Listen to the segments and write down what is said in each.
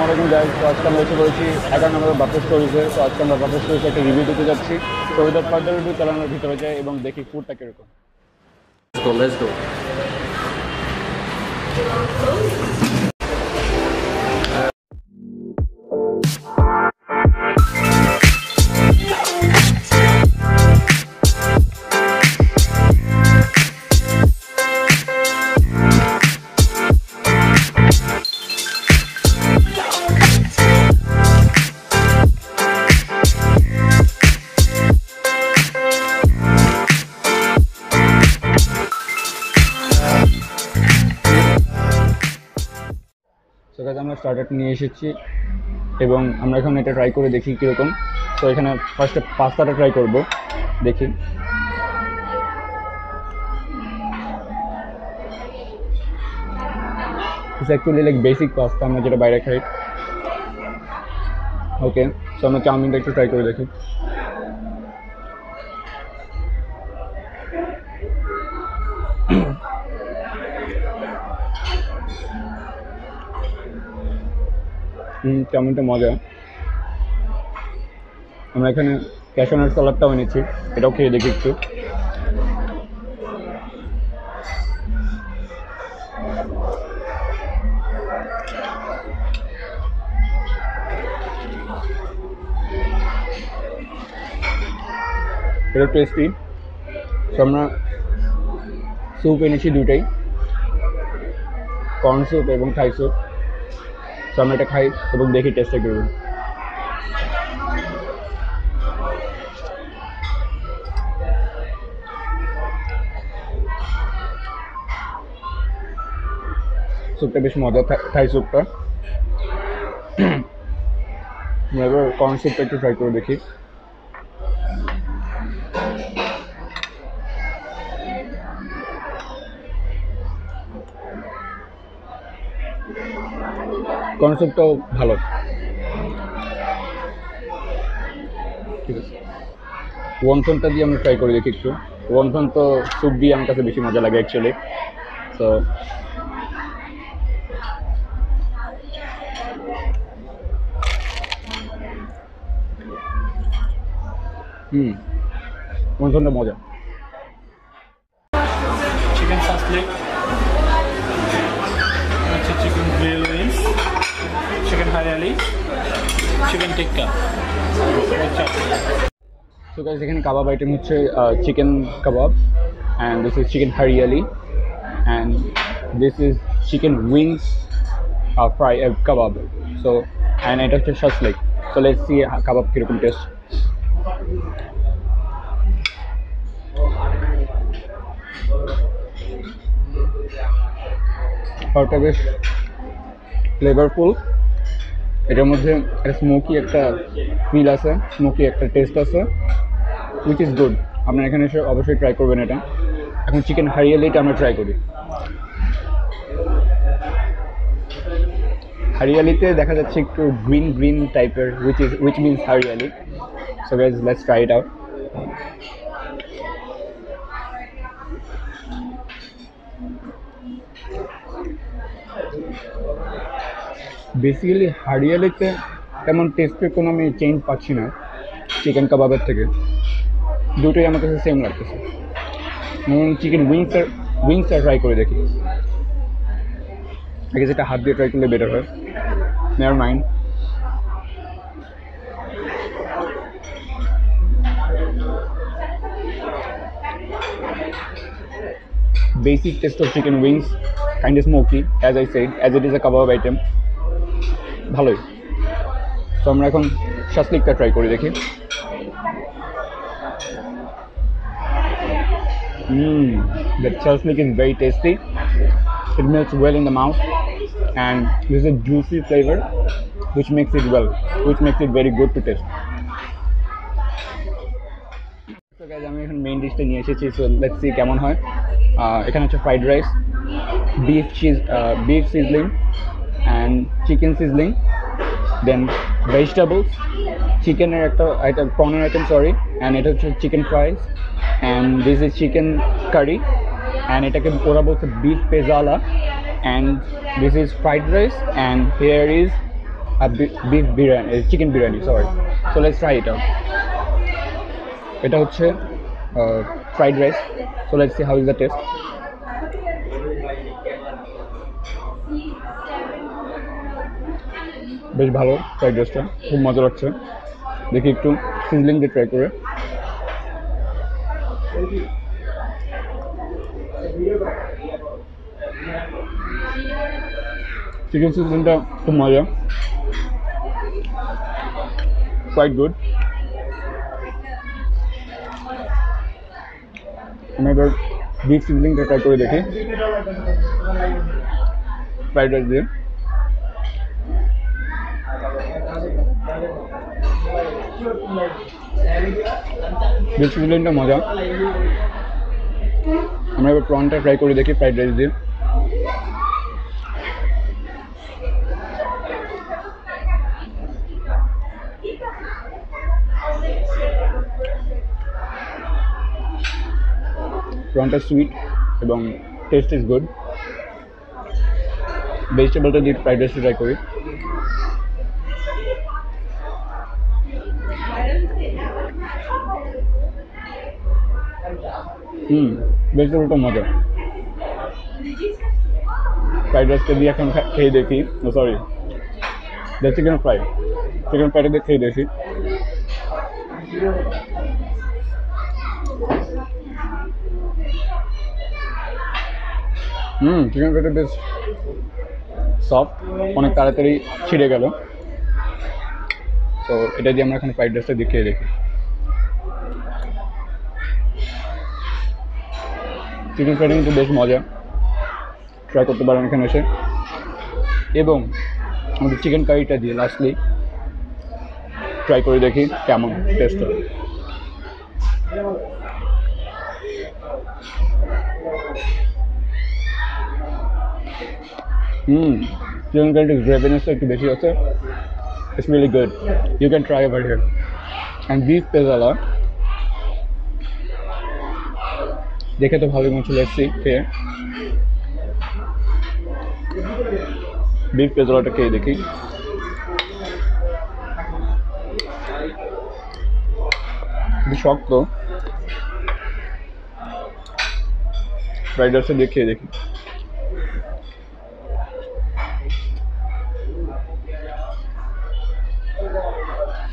আসসালামাইকুম গাইস। তো আজকে আমরা এসে পড়েছি 11 নম্বর বাফেট স্টোরিজে। তো আজকে আমরা বাফেট স্টোরিজে একটা রিভিউ দিতে যাচ্ছি। তো উইদাউট ফার্দার রিভিউ চলো আমরা ভিতরে যাই এবং দেখি ফুডটা কিরকম। Let's go. তো গাইস আমরা স্টার্টার নিয়ে এসেছি এবং আমরা এখন এটা ট্রাই করে দেখি কীরকম। তো এখানে ফার্স্টে পাস্তাটা ট্রাই করব, দেখি। It's actually like basic pasta আমরা যেটা বাইরে খাই। ওকে, তো আমরা চাউমিনটা একটু ট্রাই করে দেখি। চাউমিনটা মজা। আমরা এখানে ক্যাশনাট সালাডটাও এনেছি, এটাও খেয়ে দেখি একটু। এটা টেস্টি। তো আমরা স্যুপ এনেছি দুটাই, কর্ন স্যুপ এবং থাই স্যুপ। তো আমরা এটা খাই এবং দেখি টেস্টটা কীরকম। স্যুপটা বেশ মজা, থাই স্যুপটা। এবার কর্ন স্যুপটা একটু ট্রাই করে দেখি। কর্ন স্যুপটাও ভালো, ঠিক আছে। ওয়ানথনটা দিয়ে আমরা ট্রাই করে দেখি একটু। ওয়ানথন তো স্যুপ দিয়ে আমার কাছে বেশি মজা লাগে অ্যাকচুয়ালি। তো ওয়ানথনটা মজা। Chicken sausage, chicken grill wings, chicken haryali, chicken tikka. তো গাইস এখানে কাবাব আইটেম হচ্ছে chicken kebab, and this is chicken hariyali, and this is chicken wings fry kebab. So and এটা হচ্ছে শাসলিক। সো লেটস সি কাবাব কীরকম test. খাবারটা বেশ flavourful. এটার মধ্যে একটা স্মোকি একটা ফিল আছে, স্মোকি একটা টেস্ট আছে, উইচ ইজ গুড। আপনারা এখানে এসে অবশ্যই ট্রাই করবেন এটা। এখন চিকেন হারিয়ালিটা আমরা ট্রাই করি। হারিয়ালিতে দেখা যাচ্ছে একটু গ্রিন গ্রিন টাইপের, which means hariyali. So guys let's try it out. Basically হারিয়ালিতে তেমন টেস্টের কোনো আমি চেঞ্জ পাচ্ছি না চিকেন কাবাবের থেকে। দুটোই আমার কাছে সেম লাগতেছে। চিকেন উইংসটা ট্রাই করে দেখি। আগে যেটা হাত দিয়ে ট্রাই করলে বেটার হয়। Never mind. Basic taste of chicken wings, kind of smoky, as I said, as it is a kebab item. ভালোই। তো আমরা এখন শাসলিকটা ট্রাই করে দেখি। The shashlik is very tasty. It melts well in the mouth, and this is a juicy flavor, which makes it very good to taste. So guys, আমি এখন main ডিশটা নিয়ে এসেছি। সো লেটস সি কেমন হয়। এখানে হচ্ছে fried rice, beef sizzling, and chicken sizzling, then vegetables, চিকেনের একটা আইটেম, প্রনের আইটেম সরি, অ্যান্ড এটা হচ্ছে chicken fries, and this is chicken curry, and এটাকে ওরা বলছে বিফ পেজালা, and this is fried rice, and here is beef biryani, chicken biryani, sorry. So let's try it out. এটা হচ্ছে fried rice. So let's see how is the taste. বেশ ভালো fried রাইসটা, খুব মজা লাগছে। দেখি একটু সিজলিং দিয়ে ট্রাই করে। চিকেন সিজলিংটা খুব মজা, কোয়াইট গুড। আমি এবার বিফ সিজলিংটা ট্রাই করে দেখি ফ্রাইড রাইস দিয়ে। বিফ সিজলিংটা মজা। আমরা এবার প্রনটা ট্রাই করে দেখি ফ্রাইড রাইস দিয়ে। প্রনটা সুইট এবং টেস্ট ইজ গুড। ভেজিটেবলটা দিয়ে ফ্রাইড রাইসটা ট্রাই করি। ভেজিটেবলটা মজা। ফ্রাইড রাইসটা দিয়ে এখন খেয়ে দেখি, সরি চিকেন ফ্রাইটা দিয়ে খেয়ে দেখি। চিকেন ফ্রাইটা বেশ সফট, অনেক তাড়াতাড়ি ছিঁড়ে গেল। তো এটা দিয়ে আমরা এখন ফ্রাইড রাইসটা দিয়ে খেয়ে দেখি। চিকেন ফ্রাইটা কিন্তু বেশ মজা, ট্রাই করতে পারেন এখানে এসে। এবং আমাদের চিকেন কারিটা দিয়ে লাস্টলি ট্রাই করে দেখি কেমন টেস্ট হয়। চিকেন কারিটার গ্রেভিনেসটা একটু বেশি আছে। It's really good. You can try over here. And beef পেজালা দেখে তো ভালোই মনে চলে এসেছি খেয়ে। বিফ পেজালাটা খেয়ে দেখি। শক্ত, ফ্রাইড রাইসটা দিয়ে খেয়ে দেখি।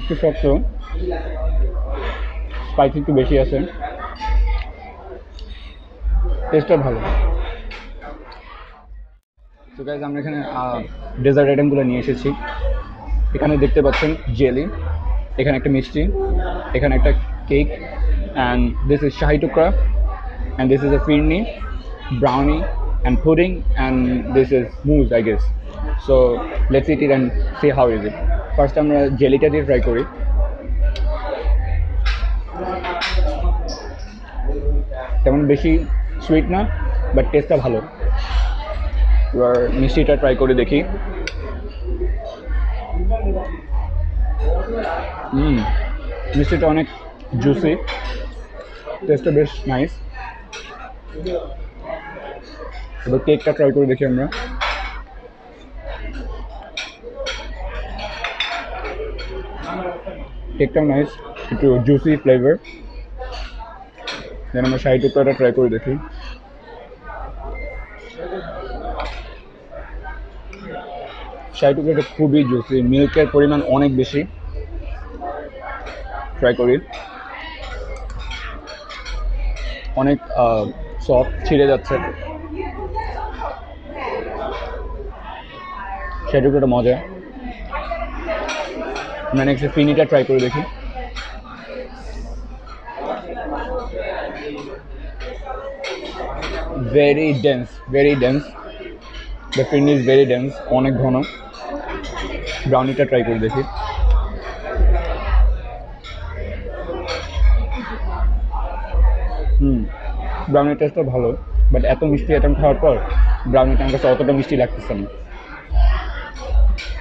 একটু শক্ত, স্পাইসি একটু বেশি আছে, টেস্টটা ভালো। তো গাইজ আমরা এখানে ডেজার্ট আইটেমগুলো নিয়ে এসেছি। এখানে দেখতে পাচ্ছেন জেলি, এখানে একটা মিষ্টি, এখানে একটা কেক, অ্যান্ড দিস ইজ শাহি টুকরা, and this is a phirni, brownie, and pudding, and this is moose I guess. So let's eat and C how is it. First আমরা জেলিটা দিয়ে ট্রাই করি। তেমন বেশি সুইট না, বাট টেস্টটা ভালো। এবার মিষ্টিটা ট্রাই করে দেখি। মিষ্টিটা অনেক জুসি, টেস্টটা বেশ নাইস। এবার কেকটা ট্রাই করে দেখি আমরা। কেকটাও নাইস, একটু জুসি ফ্লেভার। দেন আমরা শাহি টুকরাটা ট্রাই করে দেখি। শাহি টুকরাটা খুবই জুসি, মিল্কের পরিমাণ অনেক বেশি। ট্রাই করি। অনেক সফট, ছিঁড়ে যাচ্ছে। শাহি টুকরাটা মজা। আমরা নেক্সট ফিনিটা ট্রাই করে দেখি। Very dense, very dense. The firni is very dense, অনেক ঘন। ব্রাউনিটা ট্রাই করে দেখি। ব্রাউনির টেস্টটা ভালো, বাট এত মিষ্টি আইটেম খাওয়ার পর ব্রাউনিটা আমার কাছে অতটা মিষ্টি লাগতেছে না।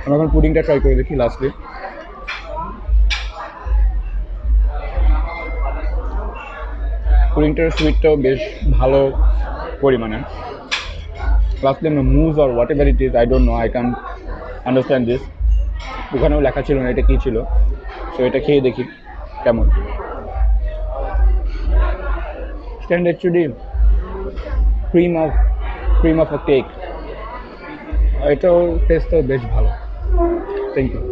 আমরা এখন পুডিংটা ট্রাই করে দেখি লাস্টে। পুডিংটার সুইটটাও বেশ ভালো পরিমাণে। লাস্টলি আমরা mousse or whatever it is, I don't know, I can understand this. ওখানেও লেখা ছিল না এটা কী ছিল। তো এটা খেয়ে দেখি কেমন। Stand actually cream of a cake, এটাও টেস্টও বেশ ভালো। Thank you.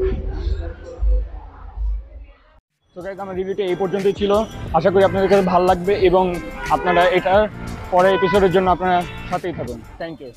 তো গাইস আমার রিভিউটা এই পর্যন্তই ছিল। আশা করি আপনাদের কাছে ভালো লাগবে এবং আপনারা এটার পরের এপিসোডের জন্য আপনারা সাথেই থাকুন। Thank you.